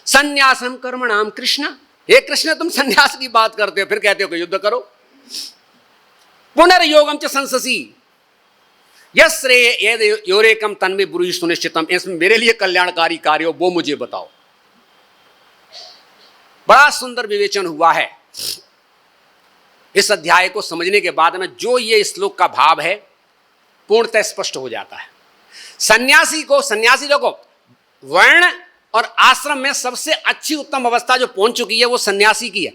संन्यासम कर्मणाम कृष्ण। हे कृष्ण, तुम संन्यास की बात करते हो, फिर कहते हो कि युद्ध करो। पुनर्योगम च संससी यश्रेय योरेकम तन्मे ब्रूहि सुनिश्चितम। इसमें मेरे लिए कल्याणकारी कार्य हो वो मुझे बताओ। बड़ा सुंदर विवेचन हुआ है। इस अध्याय को समझने के बाद में जो ये श्लोक का भाव है पूर्णतः स्पष्ट हो जाता है। सन्यासी लोगों वर्ण और आश्रम में सबसे अच्छी उत्तम अवस्था जो पहुंच चुकी है वो सन्यासी की है।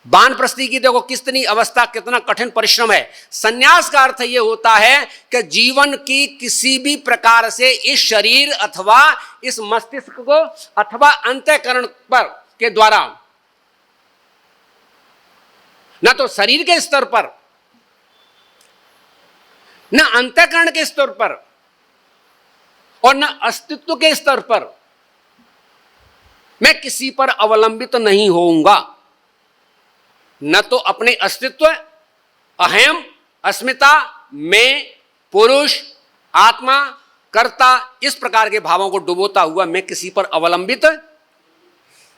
वानप्रस्थी की देखो कितनी अवस्था, कितना कठिन परिश्रम है। सन्यास का अर्थ यह होता है कि जीवन की किसी भी प्रकार से इस शरीर अथवा इस मस्तिष्क को अथवा अंतःकरण पर के द्वारा, न तो शरीर के स्तर पर न अंतःकरण के स्तर पर और न अस्तित्व के स्तर पर मैं किसी पर अवलंबित नहीं होऊंगा। न तो अपने अस्तित्व, अहम, अस्मिता, मैं, पुरुष, आत्मा, कर्ता, इस प्रकार के भावों को डुबोता हुआ मैं किसी पर अवलंबित,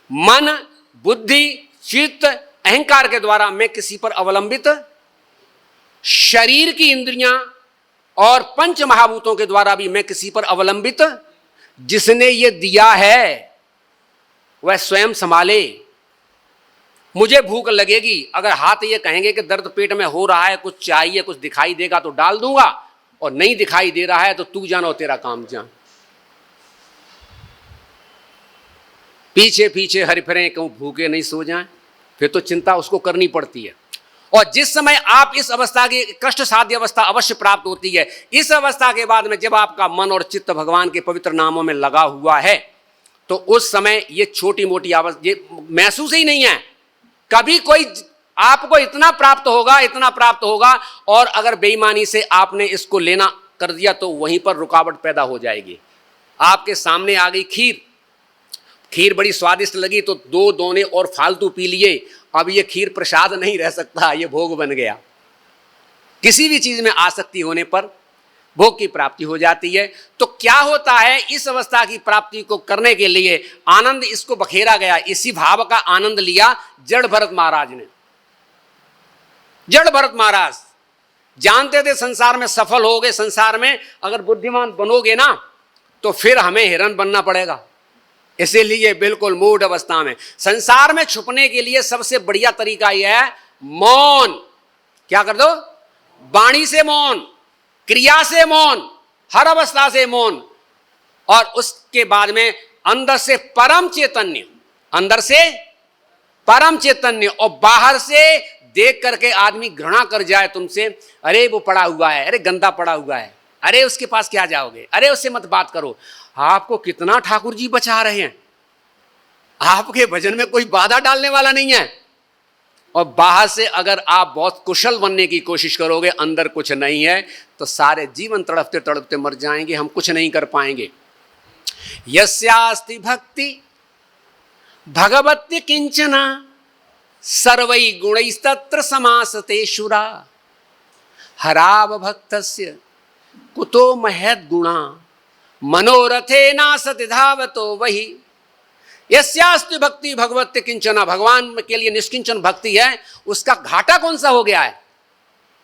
मन, बुद्धि, चित्त, अहंकार के द्वारा मैं किसी पर अवलंबित, शरीर की इंद्रियां और पंच महाभूतों के द्वारा भी मैं किसी पर अवलंबित। जिसने ये दिया है वह स्वयं संभाले। मुझे भूख लगेगी, अगर हाथ ये कहेंगे कि दर्द पेट में हो रहा है, कुछ चाहिए, कुछ दिखाई देगा तो डाल दूंगा, और नहीं दिखाई दे रहा है तो तू जानो तेरा काम जान। पीछे पीछे हरि फिरें, कहूं भूखे नहीं सो जाएं, फिर तो चिंता उसको करनी पड़ती है। और जिस समय आप इस अवस्था की कष्ट साध्य अवस्था अवश्य प्राप्त होती है, इस अवस्था के बाद में जब आपका मन और चित्त भगवान के पवित्र नामों में लगा हुआ है तो उस समय ये छोटी मोटी अवस्था ये महसूस ही नहीं है। कभी कोई आपको इतना प्राप्त होगा, और अगर बेईमानी से आपने इसको लेना कर दिया तो वहीं पर रुकावट पैदा हो जाएगी। आपके सामने आ गई खीर बड़ी स्वादिष्ट लगी तो 2 दोने और फालतू पी लिए। अब ये खीर प्रसाद नहीं रह सकता, ये भोग बन गया। किसी भी चीज में आसक्ति होने पर भोग की प्राप्ति हो जाती है। तो क्या होता है, इस अवस्था की प्राप्ति को करने के लिए आनंद इसको बखेरा गया। इसी भाव का आनंद लिया जड़ भरत महाराज ने। जड़ भरत महाराज जानते थे संसार में सफल होगे, संसार में अगर बुद्धिमान बनोगे ना तो फिर हमें हिरण बनना पड़ेगा। इसीलिए बिल्कुल मूढ़ अवस्था में संसार में छुपने के लिए सबसे बढ़िया तरीका यह है मौन। क्या कर दो, वाणी से मौन, क्रिया से मौन, हर अवस्था से मौन, और उसके बाद में अंदर से परम चैतन्य, अंदर से परम चैतन्य, और बाहर से देख करके आदमी घृणा कर जाए तुमसे, अरे वो पड़ा हुआ है, अरे गंदा पड़ा हुआ है, अरे उसके पास क्या जाओगे, अरे उससे मत बात करो। आपको कितना ठाकुर जी बचा रहे हैं, आपके भजन में कोई बाधा डालने वाला नहीं है। और बाहर से अगर आप बहुत कुशल बनने की कोशिश करोगे, अंदर कुछ नहीं है, तो सारे जीवन तड़पते तड़पते मर जाएंगे, हम कुछ नहीं कर पाएंगे। यस्यास्ति भक्ति भगवत्य किंचना सर्वै गुणैस्तत्र समासते शुरा हराव भक्तस्य कुतो महद गुणा मनोरथे नासति धावतो वही। यस्यास्ति भक्ति भगवत्य किंचना, भगवान के लिए निष्किंचन भक्ति है, उसका घाटा कौन सा हो गया है,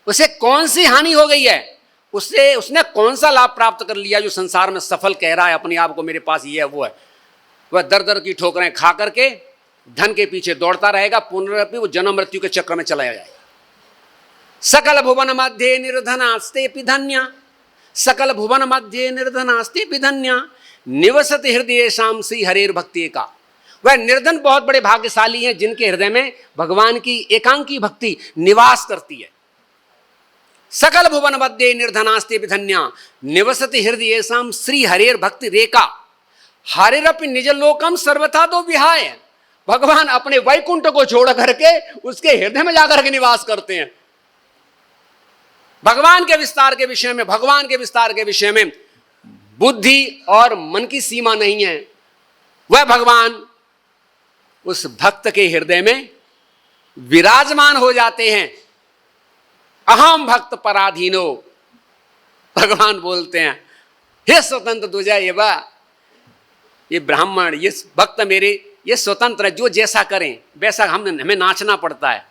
उसे कौन सी हानि हो गई है, उसने कौन सा लाभ प्राप्त कर लिया जो संसार में सफल कह रहा है अपने आप को, मेरे पास ये है वो है। वह दर दर की ठोकरें खा करके धन के पीछे दौड़ता रहेगा, पुनरपि वो जन्म मृत्यु के चक्र में चला जाएगा। सकल भुवन मध्य निर्धनास्ते धन्या, सकल भुवन मध्य निर्धनास्ते धन्या निवसति हृदय शाम श्री हरेर भक्ति का। वह निर्धन बहुत बड़े भाग्यशाली हैं जिनके हृदय में भगवान की एकांकी भक्ति निवास करती है। सकल भुवन मध्य निर्धनास्ते धन्या निवसति हृदय शाम श्री हरेर भक्ति रेखा हरेरपि निज लोकम सर्वथा तो विहाय। भगवान अपने वैकुंठ को छोड़ करके उसके हृदय में जाकर के निवास करते हैं। भगवान के विस्तार के विषय में, भगवान के विस्तार के विषय में बुद्धि और मन की सीमा नहीं है। वह भगवान उस भक्त के हृदय में विराजमान हो जाते हैं। अहम भक्त पराधीनो, भगवान बोलते हैं हे स्वतंत्र तुझा ये ब्राह्मण, ये भक्त मेरे, ये स्वतंत्र है, जो जैसा करें वैसा हमें नाचना पड़ता है।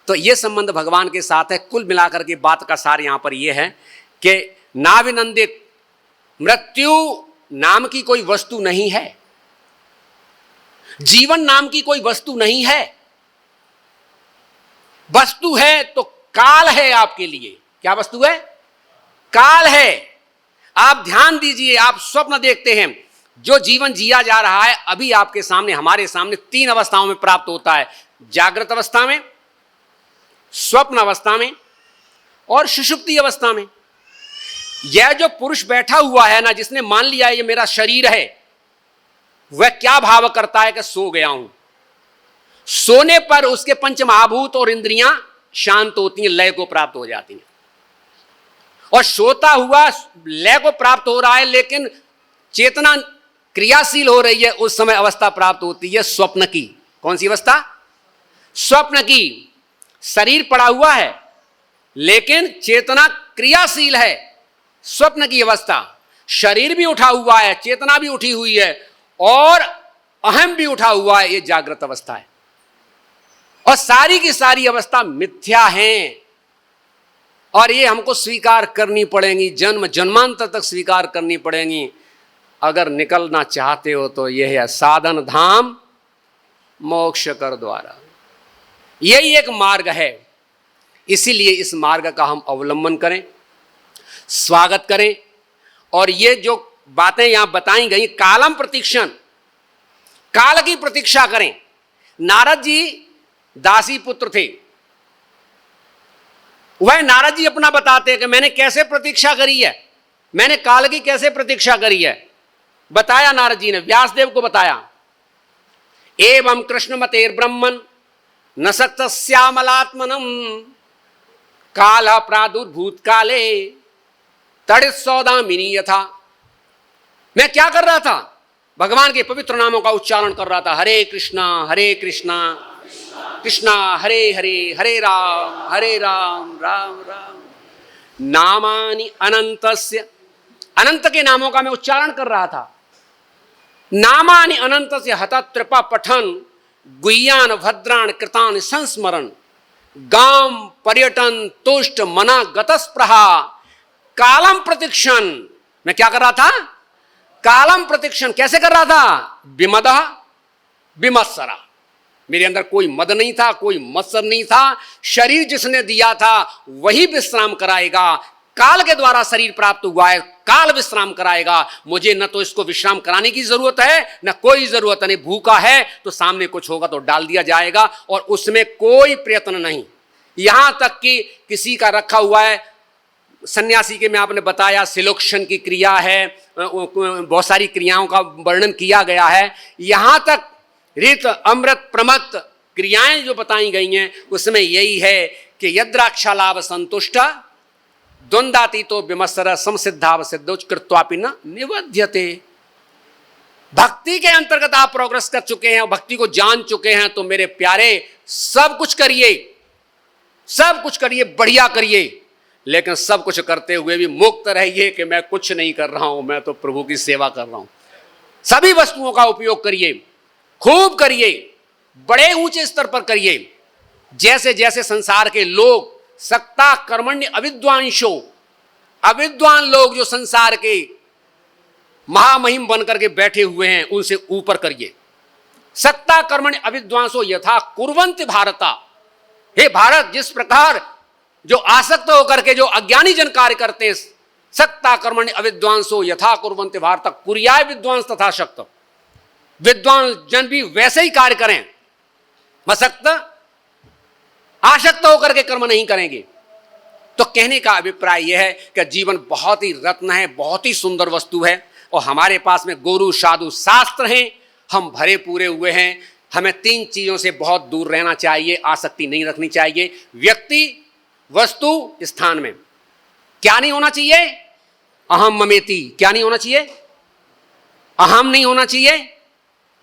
तो ये संबंध भगवान के साथ है। कुल मिलाकर के बात का सार यहां पर यह है कि नाभिनंदित मृत्यु नाम की कोई वस्तु नहीं है, जीवन नाम की कोई वस्तु नहीं है। वस्तु है तो काल है आपके लिए। क्या वस्तु है? काल है। आप ध्यान दीजिए, आप स्वप्न देखते हैं, जो जीवन जिया जा रहा है अभी आपके सामने, हमारे सामने तीन अवस्थाओं में प्राप्त होता है, जागृत अवस्था में, स्वप्न अवस्था में और सुषुप्ति अवस्था में। यह जो पुरुष बैठा हुआ है ना, जिसने मान लिया ये मेरा शरीर है, वह क्या भाव करता है कि सो गया हूं। सोने पर उसके पंच महाभूत और इंद्रियां शांत होती हैं, लय को प्राप्त हो जाती हैं। और सोता हुआ लय को प्राप्त हो रहा है, लेकिन चेतना क्रियाशील हो रही है, उस समय अवस्था प्राप्त होती है स्वप्न की। कौन सी अवस्था? स्वप्न की। शरीर पड़ा हुआ है लेकिन चेतना क्रियाशील है, स्वप्न की अवस्था। शरीर भी उठा हुआ है, चेतना भी उठी हुई है और अहम भी उठा हुआ है, यह जागृत अवस्था है। और सारी की सारी अवस्था मिथ्या है और ये हमको स्वीकार करनी पड़ेंगी, जन्म जन्मांतर तक स्वीकार करनी पड़ेंगी। अगर निकलना चाहते हो तो यह है साधन धाम मोक्ष कर द्वारा, यही एक मार्ग है। इसीलिए इस मार्ग का हम अवलंबन करें, स्वागत करें। और ये जो बातें यहां बताई गई, कालम प्रतीक्षण, काल की प्रतीक्षा करें। नारद जी दासी पुत्र थे, वह नारद जी अपना बताते हैं कि मैंने कैसे प्रतीक्षा करी है, मैंने काल की कैसे प्रतीक्षा करी है। बताया नारद जी ने, व्यासदेव को बताया। एवं कृष्णमतेर ब्रह्मन न सत्यस्यामलात्मनम काल प्रादुर्भूत काले तड़ित सौदामिनी यथा। मैं क्या कर रहा था? भगवान के पवित्र नामों का उच्चारण कर रहा था। हरे कृष्णा कृष्णा हरे हरे, हरे राम राम राम। नामानि अनंतस्य, अनंत के नामों का मैं उच्चारण कर रहा था। नामानि अनंतस्य हतत्रिपा पठन गुह्यान भद्रान कृतान संस्मरण गाम पर्यटन तुष्ट मना गतस्प्रहा कालम प्रतीक्षण। मैं क्या कर रहा था? कालम प्रतीक्षण। कैसे कर रहा था? विमद विमत्सरा। मेरे अंदर कोई मद नहीं था, कोई मत्सर नहीं था। शरीर जिसने दिया था वही विश्राम कराएगा। काल के द्वारा शरीर प्राप्त हुआ है, काल विश्राम कराएगा। मुझे न तो इसको विश्राम कराने की जरूरत है, न कोई जरूरत नहीं। भूखा है तो सामने कुछ होगा तो डाल दिया जाएगा, और उसमें कोई प्रयत्न नहीं। यहां तक कि किसी का रखा हुआ है सन्यासी के, में आपने बताया सिलोक्षण की क्रिया है, बहुत सारी क्रियाओं का वर्णन किया गया है। यहां तक ऋत अमृत प्रमत्त क्रियाएं जो बताई गई हैं उसमें यही है कि यद्राक्षालाभ संतुष्ट द्वंद्वातीतो विमत्सर समसिद्धाव सिद्धोच कृत्वापि न निबध्यते। भक्ति के अंतर्गत आप प्रोग्रेस कर चुके हैं, भक्ति को जान चुके हैं, तो मेरे प्यारे सब कुछ करिए, सब कुछ करिए, बढ़िया करिए, लेकिन सब कुछ करते हुए भी मुक्त रहिए कि मैं कुछ नहीं कर रहा हूं, मैं तो प्रभु की सेवा कर रहा हूं। सभी वस्तुओं का उपयोग करिए, खूब करिए, बड़े ऊंचे स्तर पर करिए। जैसे जैसे संसार के लोग सक्ता कर्मण्य अविद्वांशो, अविद्वान लोग जो संसार के महामहिम बनकर के बैठे हुए हैं उनसे ऊपर करिए। सक्ता कर्मण्य अविद्वांसो यथा कुर्वन्ति भारता। हे भारत, जिस प्रकार जो आसक्त होकर के जो अज्ञानी जन कार्य करते हैं, सक्ता कर्मण्य अविद्वांसो यथा कुर्वन्ति भारत कुर्याय विद्वांस तथा शक्त। विद्वान जन भी वैसे ही कार्य करें, मसक्त आसक्त होकर के कर्म नहीं करेंगे। तो कहने का अभिप्राय यह है कि जीवन बहुत ही रत्न है, बहुत ही सुंदर वस्तु है, और हमारे पास में गुरु साधु शास्त्र हैं, हम भरे पूरे हुए हैं। हमें तीन चीजों से बहुत दूर रहना चाहिए, आसक्ति नहीं रखनी चाहिए। व्यक्ति, वस्तु, स्थान में क्या नहीं होना चाहिए? अहम ममेति। क्या नहीं होना चाहिए? अहम नहीं होना चाहिए।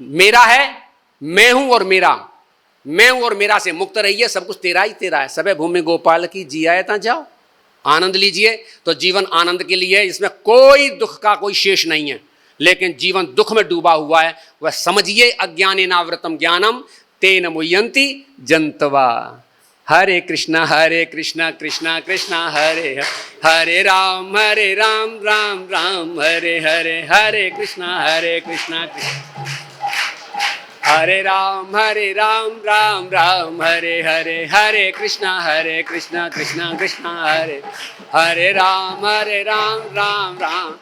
मेरा है, मैं हूं और मेरा, मैं हूं और मेरा से मुक्त रहिए। सब कुछ तेरा ही तेरा है। सबे भूमि गोपाल की, जी आए ता जाओ, आनंद लीजिए। तो जीवन आनंद के लिए, इसमें कोई दुख का कोई शेष नहीं है। लेकिन जीवन दुख में डूबा हुआ है, वह समझिए अज्ञानेनावृतम ज्ञानम तेन मुह्यन्ति जंतवा। हरे कृष्णा कृष्णा कृष्णा हरे हरे, हरे राम राम राम हरे हरे, हरे कृष्णा कृष्णा हरे राम राम राम हरे हरे, हरे कृष्णा कृष्णा कृष्णा हरे, हरे राम राम राम।